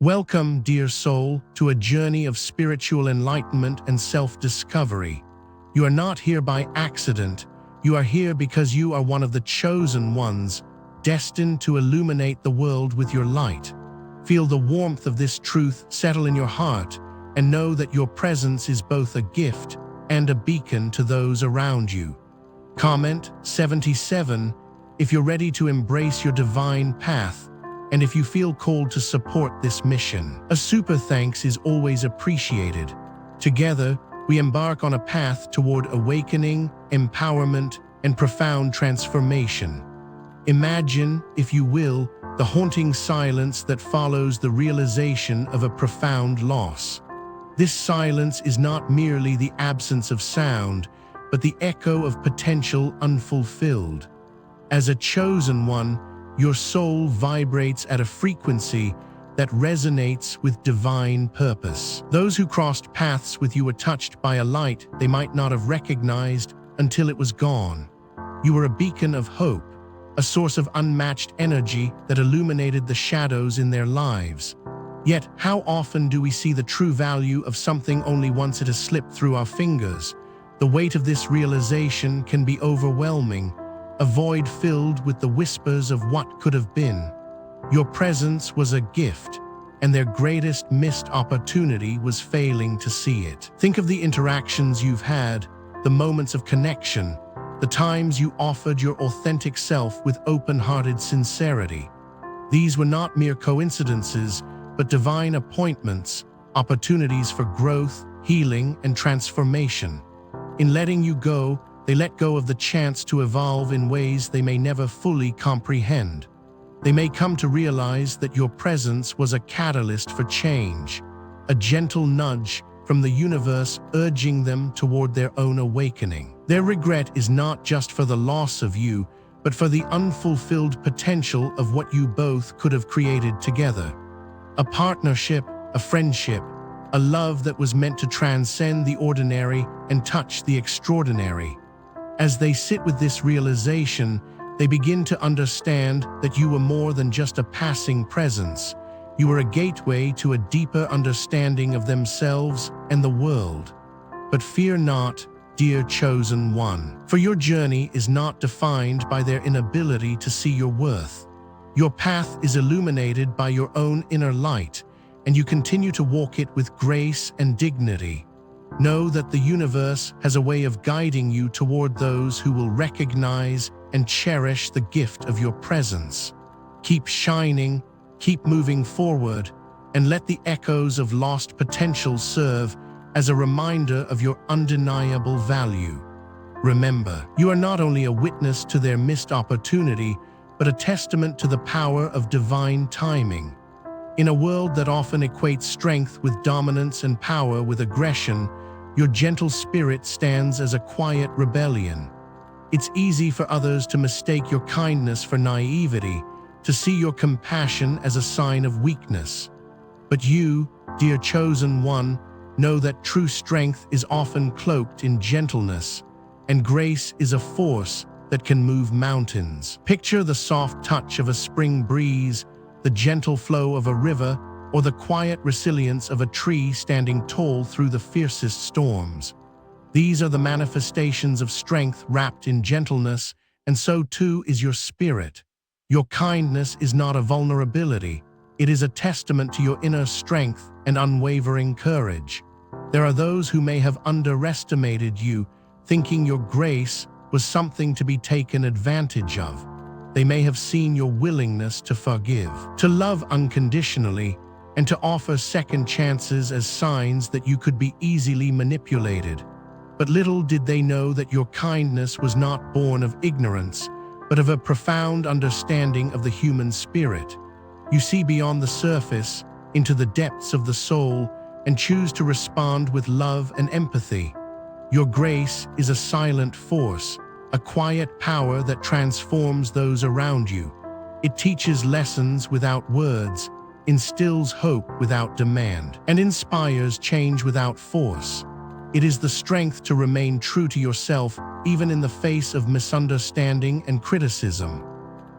Welcome, dear soul, to a journey of spiritual enlightenment and self-discovery. You are not here by accident. You are here because you are one of the chosen ones, destined to illuminate the world with your light. Feel the warmth of this truth settle in your heart, and know that your presence is both a gift and a beacon to those around you. Comment 77 if you're ready to embrace your divine path, and if you feel called to support this mission. A super thanks is always appreciated. Together, we embark on a path toward awakening, empowerment, and profound transformation. Imagine, if you will, the haunting silence that follows the realization of a profound loss. This silence is not merely the absence of sound, but the echo of potential unfulfilled. As a chosen one, your soul vibrates at a frequency that resonates with divine purpose. Those who crossed paths with you were touched by a light they might not have recognized until it was gone. You were a beacon of hope, a source of unmatched energy that illuminated the shadows in their lives. Yet, how often do we see the true value of something only once it has slipped through our fingers? The weight of this realization can be overwhelming, a void filled with the whispers of what could have been. Your presence was a gift, and their greatest missed opportunity was failing to see it. Think of the interactions you've had, the moments of connection, the times you offered your authentic self with open-hearted sincerity. These were not mere coincidences, but divine appointments, opportunities for growth, healing, and transformation. In letting you go, they let go of the chance to evolve in ways they may never fully comprehend. They may come to realize that your presence was a catalyst for change, a gentle nudge from the universe urging them toward their own awakening. Their regret is not just for the loss of you, but for the unfulfilled potential of what you both could have created together. A partnership, a friendship, a love that was meant to transcend the ordinary and touch the extraordinary. As they sit with this realization, they begin to understand that you were more than just a passing presence. You were a gateway to a deeper understanding of themselves and the world. But fear not, dear chosen one, for your journey is not defined by their inability to see your worth. Your path is illuminated by your own inner light, and you continue to walk it with grace and dignity. Know that the universe has a way of guiding you toward those who will recognize and cherish the gift of your presence. Keep shining, keep moving forward, and let the echoes of lost potential serve as a reminder of your undeniable value. Remember, you are not only a witness to their missed opportunity, but a testament to the power of divine timing. In a world that often equates strength with dominance and power with aggression, your gentle spirit stands as a quiet rebellion. It's easy for others to mistake your kindness for naivety, to see your compassion as a sign of weakness. But you, dear chosen one, know that true strength is often cloaked in gentleness, and grace is a force that can move mountains. Picture the soft touch of a spring breeze, the gentle flow of a river, or the quiet resilience of a tree standing tall through the fiercest storms. These are the manifestations of strength wrapped in gentleness, and so too is your spirit. Your kindness is not a vulnerability. It is a testament to your inner strength and unwavering courage. There are those who may have underestimated you, thinking your grace was something to be taken advantage of. They may have seen your willingness to forgive, to love unconditionally, and to offer second chances as signs that you could be easily manipulated. But little did they know that your kindness was not born of ignorance, but of a profound understanding of the human spirit. You see beyond the surface, into the depths of the soul, and choose to respond with love and empathy. Your grace is a silent force, a quiet power that transforms those around you. It teaches lessons without words, instills hope without demand, and inspires change without force. It is the strength to remain true to yourself even in the face of misunderstanding and criticism.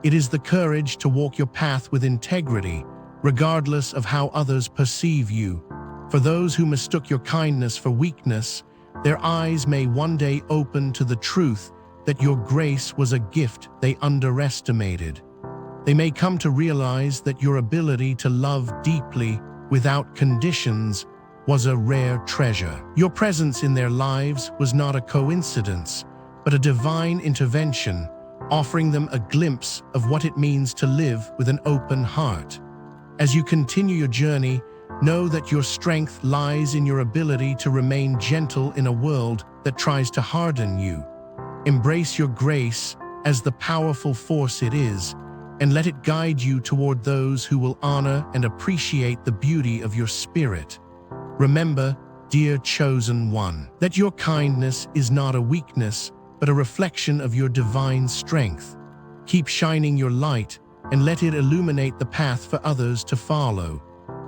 It is the courage to walk your path with integrity, regardless of how others perceive you. For those who mistook your kindness for weakness, their eyes may one day open to the truth that your grace was a gift they underestimated. They may come to realize that your ability to love deeply without conditions was a rare treasure. Your presence in their lives was not a coincidence, but a divine intervention, offering them a glimpse of what it means to live with an open heart. As you continue your journey, know that your strength lies in your ability to remain gentle in a world that tries to harden you. Embrace your grace as the powerful force it is, and let it guide you toward those who will honor and appreciate the beauty of your spirit. Remember, dear chosen one, that your kindness is not a weakness, but a reflection of your divine strength. Keep shining your light and let it illuminate the path for others to follow.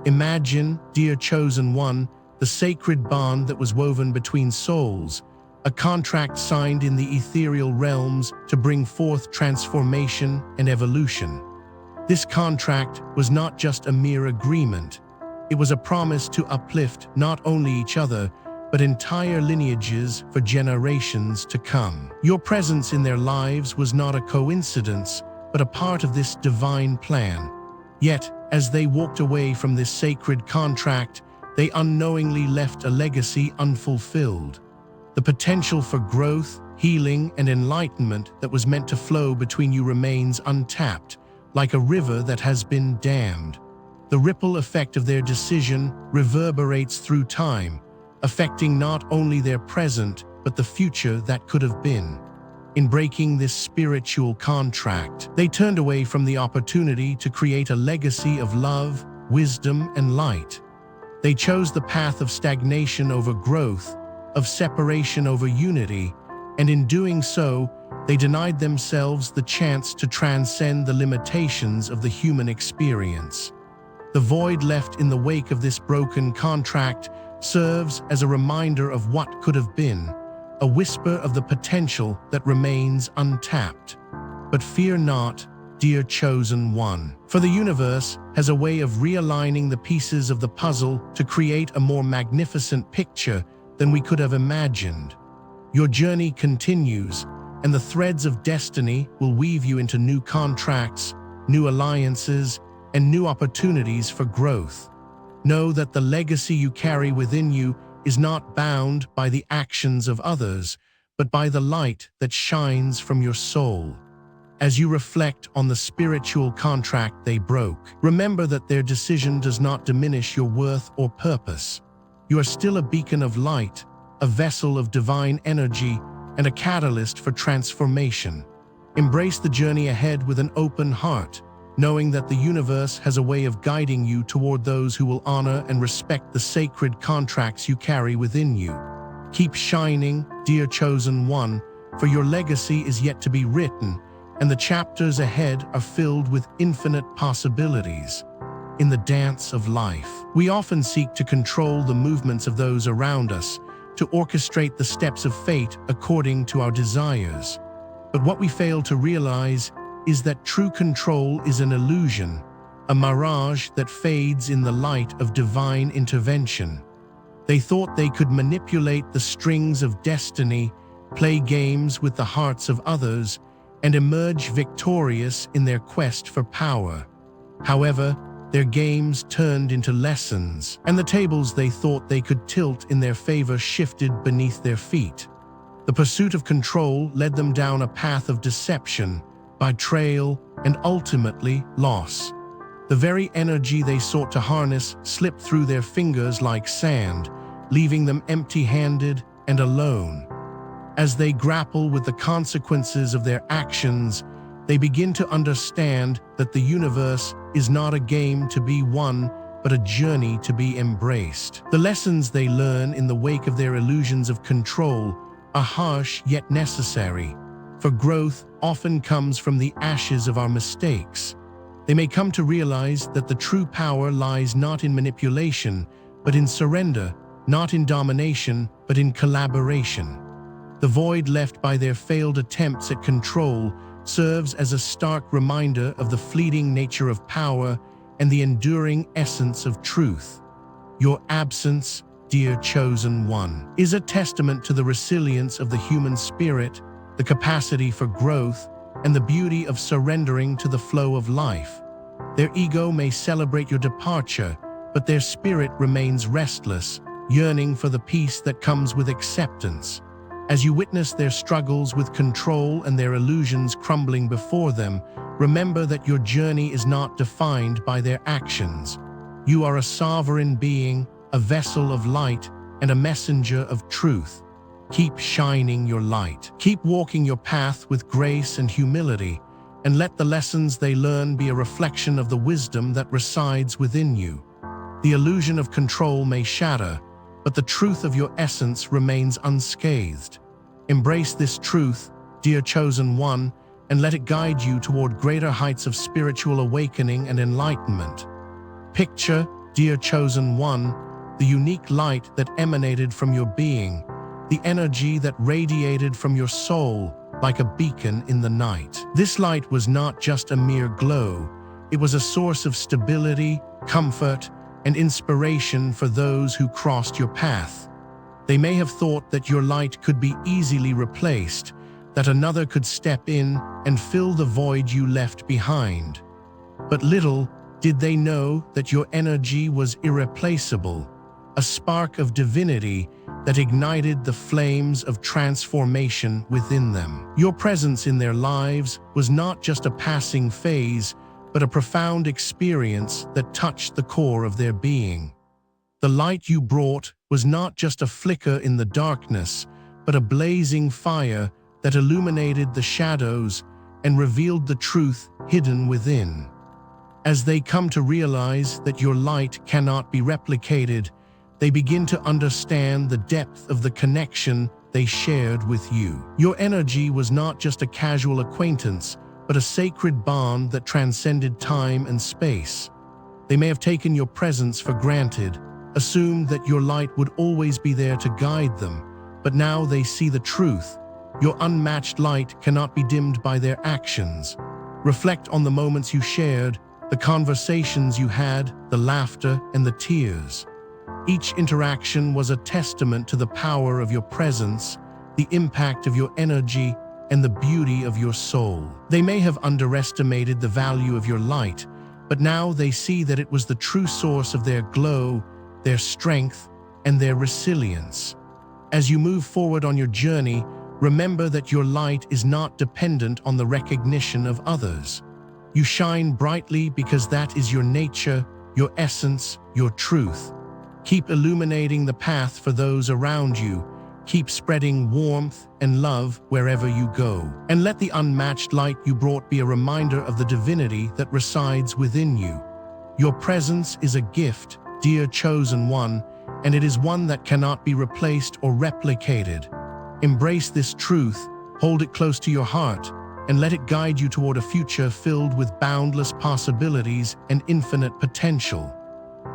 Imagine, dear chosen one, the sacred bond that was woven between souls, a contract signed in the ethereal realms to bring forth transformation and evolution. This contract was not just a mere agreement. It was a promise to uplift not only each other, but entire lineages for generations to come. Your presence in their lives was not a coincidence, but a part of this divine plan. Yet, as they walked away from this sacred contract, they unknowingly left a legacy unfulfilled. The potential for growth, healing, and enlightenment that was meant to flow between you remains untapped, like a river that has been dammed. The ripple effect of their decision reverberates through time, affecting not only their present, but the future that could have been. In breaking this spiritual contract, they turned away from the opportunity to create a legacy of love, wisdom, and light. They chose the path of stagnation over growth, of separation over unity, and in doing so, they denied themselves the chance to transcend the limitations of the human experience. The void left in the wake of this broken contract serves as a reminder of what could have been, a whisper of the potential that remains untapped. But fear not, dear chosen one, for the universe has a way of realigning the pieces of the puzzle to create a more magnificent picture than we could have imagined. Your journey continues, and the threads of destiny will weave you into new contracts, new alliances, and new opportunities for growth. Know that the legacy you carry within you is not bound by the actions of others, but by the light that shines from your soul. As you reflect on the spiritual contract they broke, remember that their decision does not diminish your worth or purpose. You are still a beacon of light, a vessel of divine energy, and a catalyst for transformation. Embrace the journey ahead with an open heart, knowing that the universe has a way of guiding you toward those who will honor and respect the sacred contracts you carry within you. Keep shining, dear chosen one, for your legacy is yet to be written, and the chapters ahead are filled with infinite possibilities. In the dance of life, we often seek to control the movements of those around us, to orchestrate the steps of fate according to our desires. But what we fail to realize is that true control is an illusion, a mirage that fades in the light of divine intervention. They thought they could manipulate the strings of destiny, play games with the hearts of others, and emerge victorious in their quest for power. However, their games turned into lessons, and the tables they thought they could tilt in their favor shifted beneath their feet. The pursuit of control led them down a path of deception, betrayal, and ultimately loss. The very energy they sought to harness slipped through their fingers like sand, leaving them empty-handed and alone. As they grapple with the consequences of their actions, they begin to understand that the universe is not a game to be won, but a journey to be embraced. The lessons they learn in the wake of their illusions of control are harsh yet necessary, for growth often comes from the ashes of our mistakes. They may come to realize that the true power lies not in manipulation, but in surrender, not in domination, but in collaboration. The void left by their failed attempts at control serves as a stark reminder of the fleeting nature of power and the enduring essence of truth. Your absence, dear chosen one, is a testament to the resilience of the human spirit, the capacity for growth, and the beauty of surrendering to the flow of life. Their ego may celebrate your departure, but their spirit remains restless, yearning for the peace that comes with acceptance. As you witness their struggles with control and their illusions crumbling before them, remember that your journey is not defined by their actions. You are a sovereign being, a vessel of light, and a messenger of truth. Keep shining your light. Keep walking your path with grace and humility, and let the lessons they learn be a reflection of the wisdom that resides within you. The illusion of control may shatter, but the truth of your essence remains unscathed. Embrace this truth, dear chosen one, and let it guide you toward greater heights of spiritual awakening and enlightenment. Picture, dear chosen one, the unique light that emanated from your being, the energy that radiated from your soul like a beacon in the night. This light was not just a mere glow, it was a source of stability, comfort, and inspiration for those who crossed your path. They may have thought that your light could be easily replaced, that another could step in and fill the void you left behind. But little did they know that your energy was irreplaceable, a spark of divinity that ignited the flames of transformation within them. Your presence in their lives was not just a passing phase, but a profound experience that touched the core of their being. The light you brought was not just a flicker in the darkness, but a blazing fire that illuminated the shadows and revealed the truth hidden within. As they come to realize that your light cannot be replicated, they begin to understand the depth of the connection they shared with you. Your energy was not just a casual acquaintance, but a sacred bond that transcended time and space. They may have taken your presence for granted, assumed that your light would always be there to guide them, but now they see the truth. Your unmatched light cannot be dimmed by their actions. Reflect on the moments you shared, the conversations you had, the laughter and the tears. Each interaction was a testament to the power of your presence, the impact of your energy, and the beauty of your soul. They may have underestimated the value of your light, but now they see that it was the true source of their glow, their strength, and their resilience. As you move forward on your journey, remember that your light is not dependent on the recognition of others. You shine brightly because that is your nature, your essence, your truth. Keep illuminating the path for those around you. Keep spreading warmth and love wherever you go. And let the unmatched light you brought be a reminder of the divinity that resides within you. Your presence is a gift, dear chosen one, and it is one that cannot be replaced or replicated. Embrace this truth, hold it close to your heart, and let it guide you toward a future filled with boundless possibilities and infinite potential.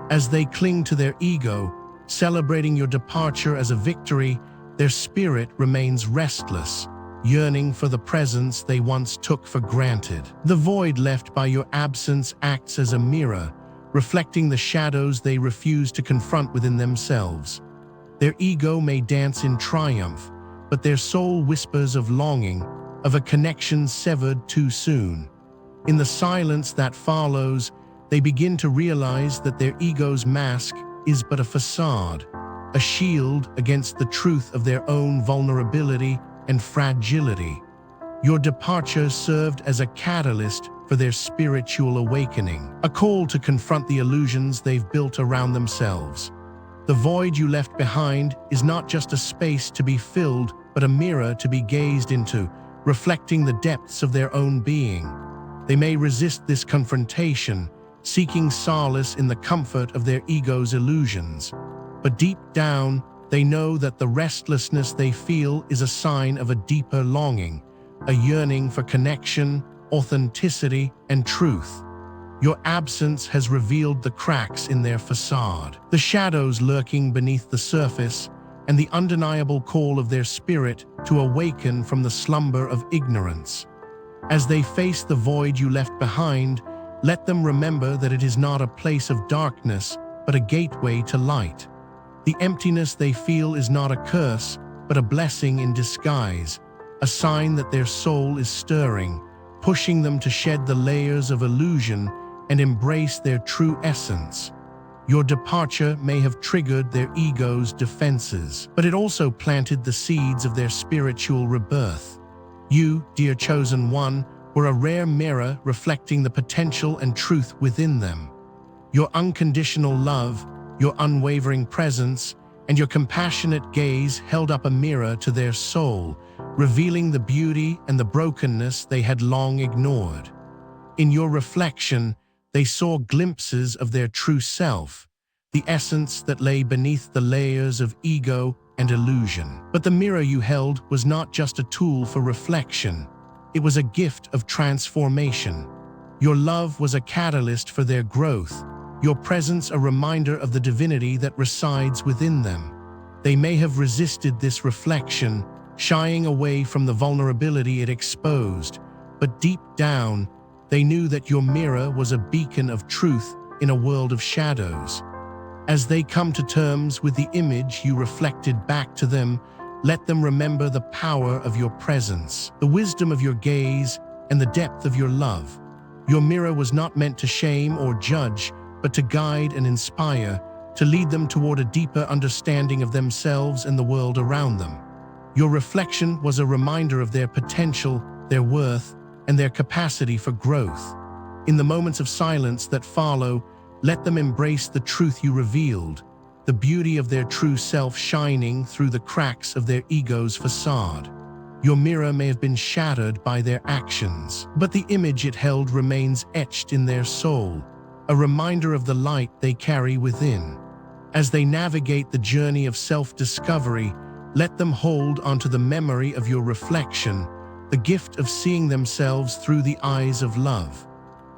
As they cling to their ego, celebrating your departure as a victory, their spirit remains restless, yearning for the presence they once took for granted. The void left by your absence acts as a mirror, reflecting the shadows they refuse to confront within themselves. Their ego may dance in triumph, but their soul whispers of longing, of a connection severed too soon. In the silence that follows, they begin to realize that their ego's mask is but a facade, a shield against the truth of their own vulnerability and fragility. Your departure served as a catalyst for their spiritual awakening, a call to confront the illusions they've built around themselves. The void you left behind is not just a space to be filled, but a mirror to be gazed into, reflecting the depths of their own being. They may resist this confrontation, seeking solace in the comfort of their ego's illusions. But deep down, they know that the restlessness they feel is a sign of a deeper longing, a yearning for connection, authenticity, and truth. Your absence has revealed the cracks in their facade, the shadows lurking beneath the surface, and the undeniable call of their spirit to awaken from the slumber of ignorance. As they face the void you left behind, let them remember that it is not a place of darkness, but a gateway to light. The emptiness they feel is not a curse, but a blessing in disguise, a sign that their soul is stirring, pushing them to shed the layers of illusion and embrace their true essence. Your departure may have triggered their ego's defenses, but it also planted the seeds of their spiritual rebirth. You, dear chosen one, were a rare mirror reflecting the potential and truth within them. Your unconditional love, your unwavering presence, and your compassionate gaze held up a mirror to their soul, revealing the beauty and the brokenness they had long ignored. In your reflection, they saw glimpses of their true self, the essence that lay beneath the layers of ego and illusion. But the mirror you held was not just a tool for reflection. It was a gift of transformation. Your love was a catalyst for their growth, your presence a reminder of the divinity that resides within them. They may have resisted this reflection, shying away from the vulnerability it exposed, but deep down, they knew that your mirror was a beacon of truth in a world of shadows. As they come to terms with the image you reflected back to them, let them remember the power of your presence, the wisdom of your gaze, and the depth of your love. Your mirror was not meant to shame or judge, but to guide and inspire, to lead them toward a deeper understanding of themselves and the world around them. Your reflection was a reminder of their potential, their worth, and their capacity for growth. In the moments of silence that follow, let them embrace the truth you revealed, the beauty of their true self shining through the cracks of their ego's facade. Your mirror may have been shattered by their actions, but the image it held remains etched in their soul, a reminder of the light they carry within. As they navigate the journey of self-discovery, let them hold onto the memory of your reflection, the gift of seeing themselves through the eyes of love.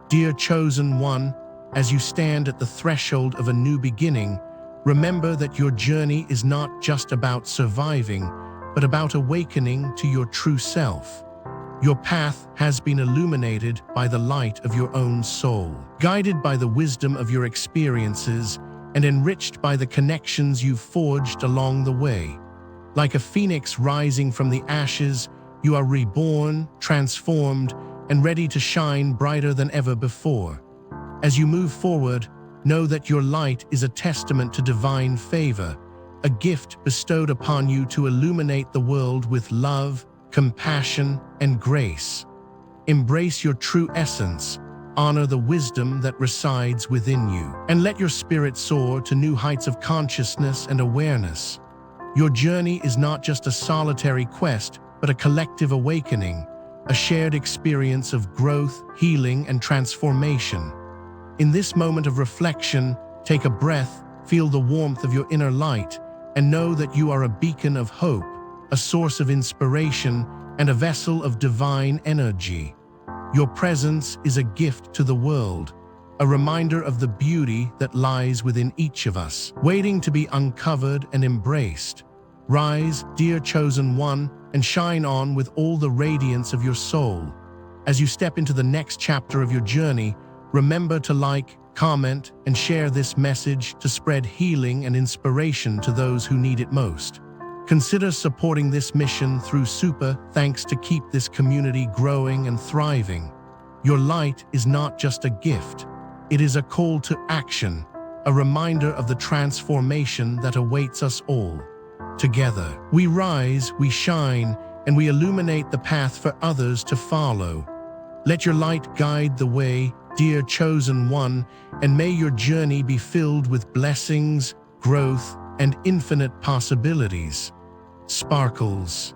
Dear chosen one, as you stand at the threshold of a new beginning, remember that your journey is not just about surviving, but about awakening to your true self. Your path has been illuminated by the light of your own soul, guided by the wisdom of your experiences, and enriched by the connections you've forged along the way. Like a phoenix rising from the ashes, you are reborn, transformed, and ready to shine brighter than ever before. As you move forward, know that your light is a testament to divine favor, a gift bestowed upon you to illuminate the world with love, compassion, and grace. Embrace your true essence, honor the wisdom that resides within you, and let your spirit soar to new heights of consciousness and awareness. Your journey is not just a solitary quest, but a collective awakening, a shared experience of growth, healing, and transformation. In this moment of reflection, take a breath, feel the warmth of your inner light, and know that you are a beacon of hope, a source of inspiration, and a vessel of divine energy. Your presence is a gift to the world, a reminder of the beauty that lies within each of us, waiting to be uncovered and embraced. Rise, dear chosen one, and shine on with all the radiance of your soul. As you step into the next chapter of your journey, remember to like, comment, and share this message to spread healing and inspiration to those who need it most. Consider supporting this mission through Super Thanks to keep this community growing and thriving. Your light is not just a gift, it is a call to action, a reminder of the transformation that awaits us all. Together, we rise, we shine, and we illuminate the path for others to follow. Let your light guide the way, dear chosen one, and may your journey be filled with blessings, growth, and infinite possibilities. Sparkles.